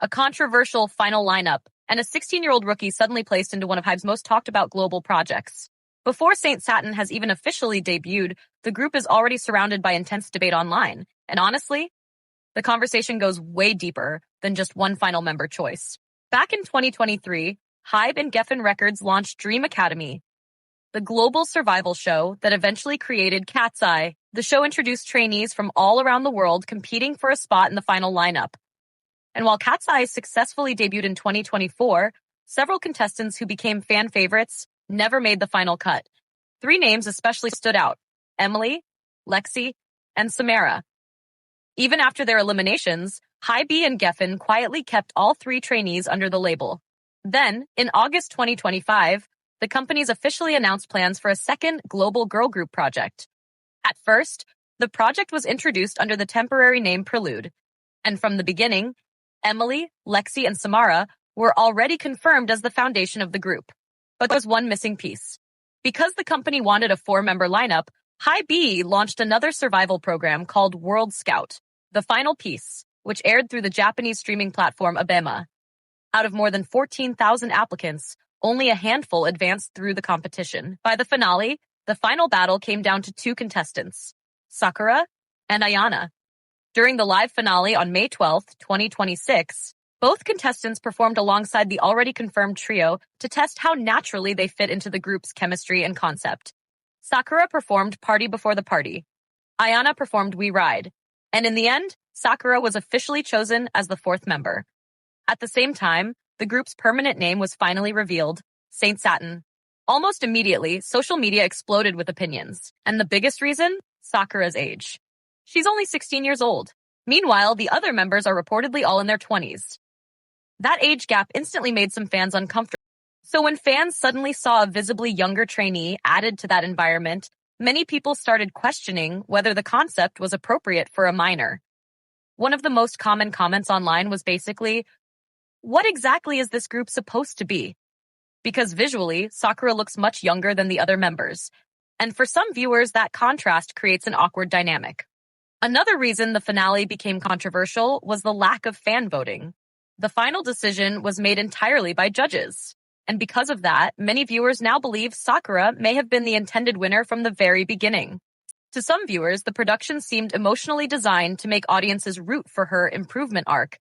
a controversial final lineup, and a 16-year-old rookie suddenly placed into one of HYBE's most talked about global projects. Before Saint Satine has even officially debuted, the group is already surrounded by intense debate online. And honestly, the conversation goes way deeper than just one final member choice. Back in 2023, HYBE and Geffen Records launched Dream Academy, the global survival show that eventually created Katseye. The show introduced trainees from all around the world competing for a spot in the final lineup. And while Katseye successfully debuted in 2024, several contestants who became fan favorites never made the final cut. 3 names especially stood out: Emily, Lexie, and Samara. Even after their eliminations, HYBE and Geffen quietly kept all 3 trainees under the label. Then, in August 2025, the companies officially announced plans for a second global girl group project. At first, the project was introduced under the temporary name Prelude, and from the beginning, Emily, Lexie, and Samara were already confirmed as the foundation of the group. But there was one missing piece. Because the company wanted a 4-member lineup, HYBE launched another survival program called World Scout, the final piece, which aired through the Japanese streaming platform ABEMA. Out of more than 14,000 applicants, only a handful advanced through the competition. By the finale, the final battle came down to 2 contestants, Sakura and Ayana. During the live finale on May 12, 2026, both contestants performed alongside the already confirmed trio to test how naturally they fit into the group's chemistry and concept. Sakura performed Party Before the Party. Ayana performed We Ride. And in the end, Sakura was officially chosen as the 4th member. At the same time, the group's permanent name was finally revealed, Saint Satine. Almost immediately, social media exploded with opinions. And the biggest reason? Sakura's age. She's only 16 years old. Meanwhile, the other members are reportedly all in their 20s. That age gap instantly made some fans uncomfortable. So when fans suddenly saw a visibly younger trainee added to that environment, many people started questioning whether the concept was appropriate for a minor. One of the most common comments online was basically, what exactly is this group supposed to be? Because visually, Sakura looks much younger than the other members. And for some viewers, that contrast creates an awkward dynamic. Another reason the finale became controversial was the lack of fan voting. The final decision was made entirely by judges. And because of that, many viewers now believe Sakura may have been the intended winner from the very beginning. To some viewers, the production seemed emotionally designed to make audiences root for her improvement arc.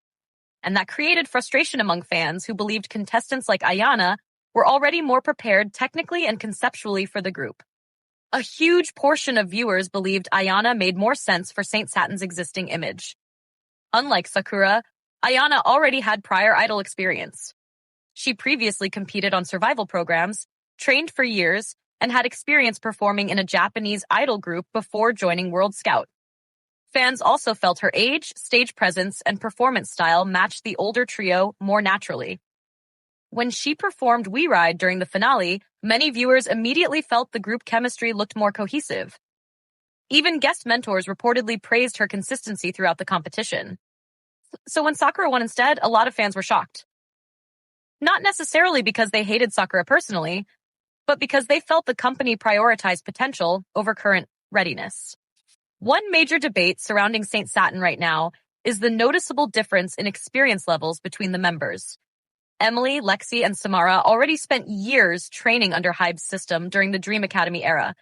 And that created frustration among fans who believed contestants like Ayana were already more prepared technically and conceptually for the group. A huge portion of viewers believed Ayana made more sense for Saint Satine's existing image. Unlike Sakura, Ayana already had prior idol experience. She previously competed on survival programs, trained for years, and had experience performing in a Japanese idol group before joining World Scout. Fans also felt her age, stage presence, and performance style matched the older trio more naturally. When she performed We Ride during the finale, many viewers immediately felt the group chemistry looked more cohesive. Even guest mentors reportedly praised her consistency throughout the competition. So when Sakura won instead, a lot of fans were shocked. Not necessarily because they hated Sakura personally, but because they felt the company prioritized potential over current readiness. One major debate surrounding Saint Satine right now is the noticeable difference in experience levels between the members. Emily, Lexie, and Samara already spent years training under HYBE's system during the Dream Academy era.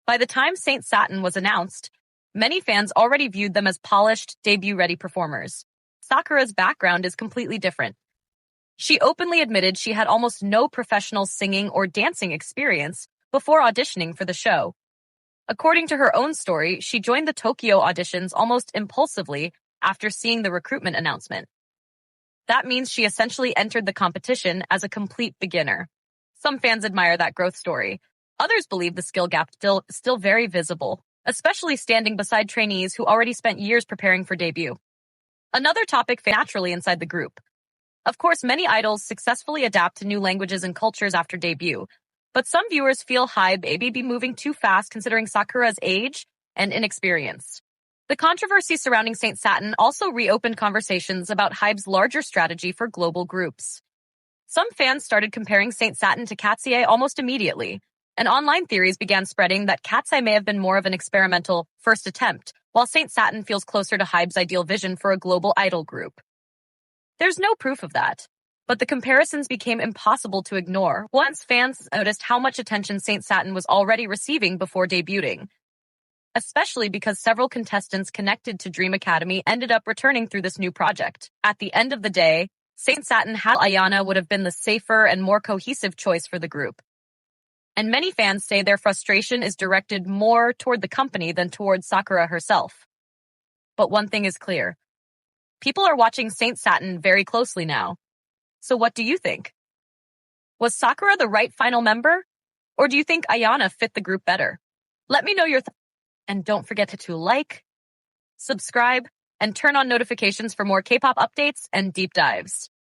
By the time Saint Satine was announced, many fans already viewed them as polished, debut-ready performers. Sakura's background is completely different. She openly admitted she had almost no professional singing or dancing experience before auditioning for the show. According to her own story, she joined the Tokyo auditions almost impulsively after seeing the recruitment announcement. That means she essentially entered the competition as a complete beginner. Some fans admire that growth story. Others believe the skill gap still very visible, especially standing beside trainees who already spent years preparing for debut. Another topic naturally inside the group. Of course, many idols successfully adapt to new languages and cultures after debut, but some viewers feel HYBE may be moving too fast considering Sakura's age and inexperience. The controversy surrounding Saint Satine also reopened conversations about HYBE's larger strategy for global groups. Some fans started comparing Saint Satine to Katseye almost immediately, and online theories began spreading that Katseye may have been more of an experimental first attempt, while Saint Satine feels closer to HYBE's ideal vision for a global idol group. There's no proof of that. But the comparisons became impossible to ignore once fans noticed how much attention Saint Satin was already receiving before debuting, especially because several contestants connected to Dream Academy ended up returning through this new project. At the end of the day, Saint Satin had Ayana would have been the safer and more cohesive choice for the group. And many fans say their frustration is directed more toward the company than toward Sakura herself. But one thing is clear. People are watching Saint Satin very closely now. So what do you think? Was Sakura the right final member? Or do you think Ayana fit the group better? Let me know your thoughts. And don't forget to like, subscribe, and turn on notifications for more K-pop updates and deep dives.